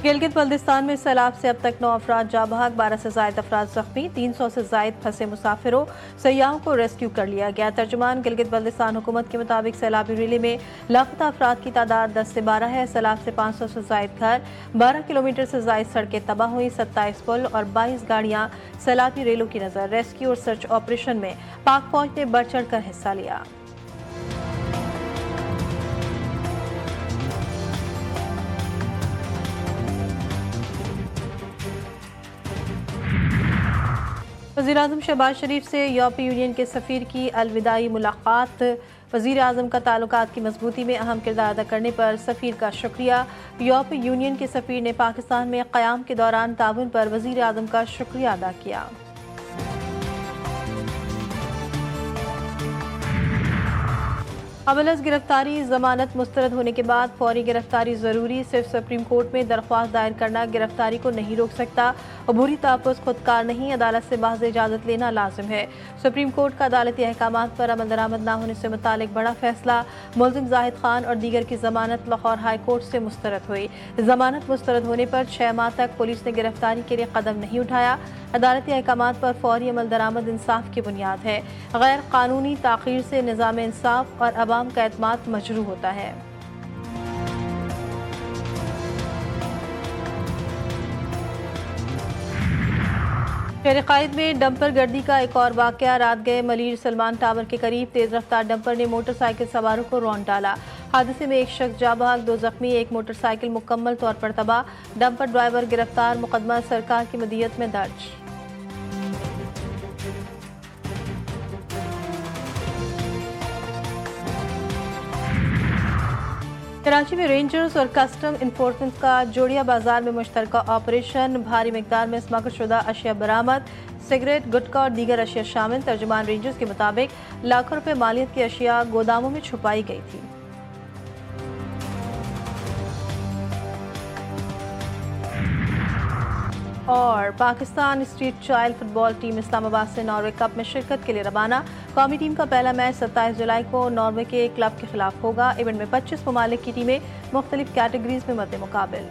गिलगित बल्तिस्तान में सैलाब से अब तक 9 अफराद जाँ बहक, 12 से जायद अफराद जख्मी, 300 से जायद फंसे मुसाफिरों सयाहों को रेस्क्यू कर लिया गया। तर्जुमान गिलगित बल्तिस्तान हुकूमत के मुताबिक सैलाबी रैली में लापता अफराद की तादाद 10 से 12 है। सैलाब से 500 से जायद घर, 12 किलोमीटर से जायद सड़कें तबाह हुई, 27 पुल और 22 गाड़ियाँ सैलाबी रेलों की नजर। रेस्क्यू और सर्च ऑपरेशन में पाक फौज ने बढ़ चढ़ कर हिस्सा लिया। वज़ीर-ए-आज़म शहबाज शरीफ से यूरोपीय यूनियन के सफ़ीर की अलविदाई मुलाकात। वज़ीर-ए-आज़म का ताल्लुकात की मजबूती में अहम किरदार अदा करने पर सफ़ीर का शुक्रिया। यूरोपीय यूनियन के सफ़ीर ने पाकिस्तान में क़याम के दौरान ताउन पर वज़ीर-ए-आज़म का शुक्रिया अदा किया। अबलस गिरफ्तारी जमानत मुस्तरद होने के बाद फौरी गिरफ्तारी जरूरी, सिर्फ सुप्रीम कोर्ट में दरख्वास्त दायर करना गिरफ्तारी को नहीं रोक सकता। अबूरी तहफ़्फ़ुज़ खुदकार नहीं, अदालत से बाज़ इजाज़त लेना लाजिम है। सुप्रीम कोर्ट का अदालती अहकामात पर अमल दरामद न होने से मुतालिक बड़ा फैसला। मुल्ज़िम जाहिद खान और दीगर की जमानत लाहौर हाई कोर्ट से मुस्तरद हुई। जमानत मुस्तरद होने पर 6 माह तक पुलिस ने गिरफ्तारी के लिए कदम नहीं उठाया। अदालती अहकामात पर फौरी अमल दरामद इंसाफ की बुनियाद है। गैर कानूनी ताख़ीर से निज़ाम इंसाफ और अवाम का एतमाद मजरू होता है। शहर कायद में डंपर गर्दी का एक और वाकया। रात गए मलीर सलमान टावर के करीब तेज रफ्तार डंपर ने मोटरसाइकिल सवारों को रौंद डाला। हादसे में एक शख्स जाँ बहक, 2 जख्मी, एक मोटरसाइकिल मुकम्मल तौर पर तबाह। डंपर ड्राइवर गिरफ्तार, मुकदमा सरकार की मदीयत में दर्ज। कराची में रेंजर्स और कस्टम इन्फोर्समेंट का जोड़िया बाजार में मुश्तरका ऑपरेशन। भारी मिकदार में स्मगल शुदा अशिया बरामद, सिगरेट, गुटखा और दीगर अशिया शामिल। तर्जुमान रेंजर्स के मुताबिक लाखों रुपए मालियत की अशिया गोदामों में छुपाई गई थी। और Pakistan street child football team Islamabad से नॉर्वे कप में शिरकत के लिए रवाना। कौमी टीम का पहला मैच 27 जुलाई को नॉर्वे के क्लब के खिलाफ होगा। इवेंट में 25 ममालिक की टीमें मुख्तलिफ कैटेगरीज में मद्दे मुकाबिल।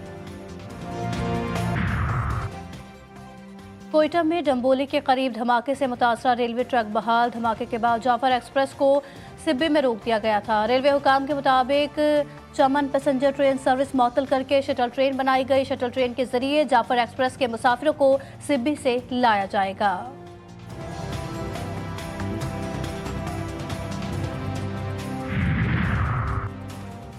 कोयटा में डंबोली के करीब धमाके से मुतासरा रेलवे ट्रक बहाल। धमाके के बाद जाफर एक्सप्रेस को सिब्बे में रोक दिया गया था। रेलवे हुकाम के मुताबिक चमन पैसेंजर ट्रेन सर्विस मअतल करके शटल ट्रेन बनाई गई। शटल ट्रेन के जरिए जाफर एक्सप्रेस के मुसाफिरों को सिब्बी से लाया जाएगा।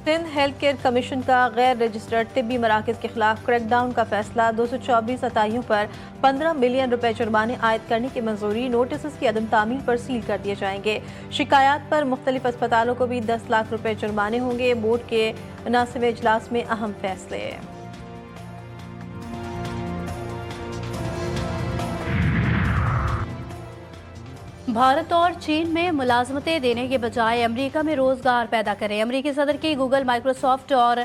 सिंध हेल्थ केयर कमीशन का गैर रजिस्टर्ड तिब्बी मराकज़ के खिलाफ क्रैकडाउन का फैसला। 224 अताइयों पर 15 मिलियन रुपए जुर्माने आयद करने की मंजूरी। नोटिस की अदम तामील पर सील कर दिए जाएंगे। शिकायत पर मुख्तलिफ अस्पतालों को भी 10 लाख रुपए जुर्माने होंगे। बोर्ड के मुनासिब इजलास में अहम फैसले। भारत और चीन में मुलाजमतें देने के बजाय अमेरिका में रोजगार पैदा करें। अमेरिकी सदर की गूगल, माइक्रोसॉफ्ट और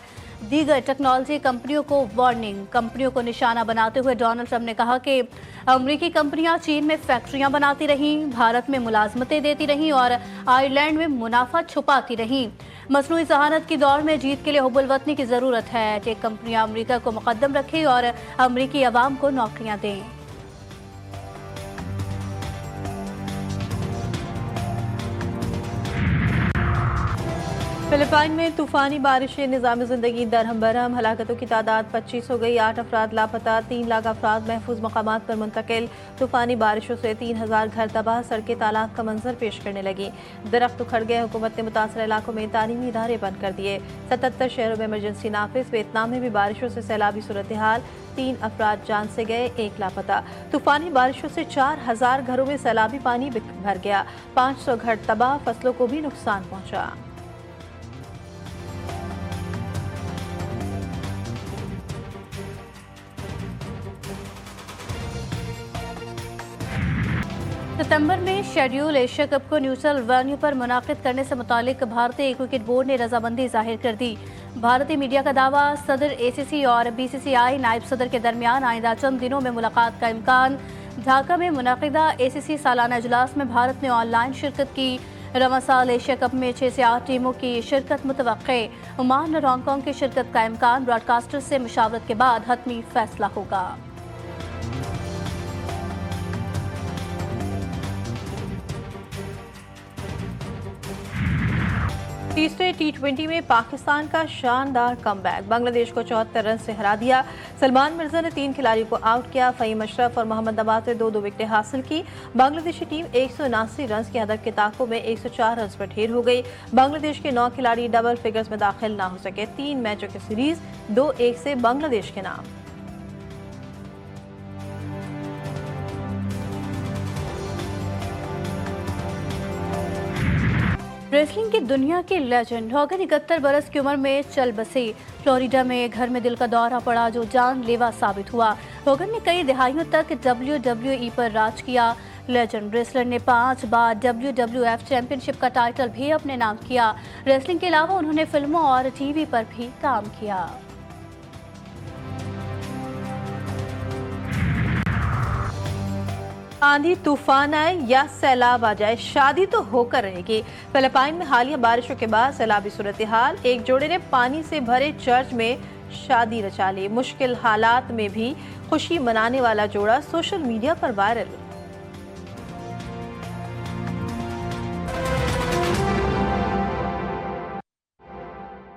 दीगर टेक्नोलॉजी कंपनियों को वार्निंग। कंपनियों को निशाना बनाते हुए डोनाल्ड ट्रंप ने कहा कि अमेरिकी कंपनियां चीन में फैक्ट्रियां बनाती रहीं, भारत में मुलाजमतें देती रहीं और आयरलैंड में मुनाफा छुपाती रहीं। मसनूई जहानत की दौर में जीत के लिए हुब्बुल वतनी की ज़रूरत है। टेक कंपनियां अमेरिका को मुकद्दम रखें और अमेरिकी अवाम को नौकरियां दें। फिलिपाइन में तूफानी बारिशें निज़ाम ज़िंदगी दरहम बरहम। हलाकतों की तादाद 25 हो गई। 8 अफराद लापता, 3 लाख अफराद महफूज मकामात पर मुंतकिल। तूफानी बारिशों से 3000 घर तबाह, सड़कें तालाब का मंजर पेश करने लगी। दरख्त उखड़ गए। हुकूमत ने मुतासर इलाकों में तालीमी इदारे बंद कर दिए। 77 शहरों में इमरजेंसी नाफिज। वियतनाम में भी बारिशों से सैलाबी सूरत हाल, 3 अफराद जान से गए, 1 लापता। तूफानी बारिशों से 4000 घरों में सैलाबी पानी भर गया। 500 घर तबाह, फसलों को भी नुकसान पहुंचा। सितंबर में शेड्यूल एशिया कप को न्यूट्रल वेन्यू पर मुनाकिद करने से मुतालिक भारतीय क्रिकेट बोर्ड ने रजामंदी जाहिर कर दी। भारतीय मीडिया का दावा, सदर ACC और BCCI नायब सदर के दरमियान आइंदा चंद दिनों में मुलाकात का इम्कान। ढाका में मुनाकिदा ACC सालाना इजलास में भारत ने ऑनलाइन शिरकत की। रवां साल एशिया कप में 6 से 8 टीमों की शिरकत मुतवक्के। ओमान और हांगकांग की शिरकत का इम्कान। ब्रॉडकास्टर से मुशावरत के बाद हतमी फैसला होगा। तीसरे टी20 में पाकिस्तान का शानदार कमबैक। बांग्लादेश को 74 रन से हरा दिया। सलमान मिर्जा ने 3 खिलाड़ियों को आउट किया। फहीम अशरफ और मोहम्मद नवाज ने 2-2 विकेटें हासिल की। बांग्लादेशी टीम 179 रन के हदफ के ताकों में 104 रन पर ढेर हो गई। बांग्लादेश के 9 खिलाड़ी डबल फिगर्स में दाखिल ना हो सके। 3 मैचों की सीरीज 2-1 से बांग्लादेश के नाम। रेसलिंग की दुनिया के लेजेंड होगन 71 बरस की उम्र में चल बसे। फ्लोरिडा में घर में दिल का दौरा पड़ा जो जानलेवा साबित हुआ। होगन ने कई दहाइयों तक WWE पर राज किया। लेजेंड रेसलर ने 5 बार WWF चैंपियनशिप का टाइटल भी अपने नाम किया। रेसलिंग के अलावा उन्होंने फिल्मों और टीवी पर भी काम किया। आंधी तूफान आए या सैलाब आ जाए, शादी तो होकर रहेगी। फिलिपाइन में हालिया बारिशों के बाद सैलाबी सूरत हाल। एक जोड़े ने पानी से भरे चर्च में शादी रचा ली। मुश्किल हालात में भी खुशी मनाने वाला जोड़ा सोशल मीडिया पर वायरल।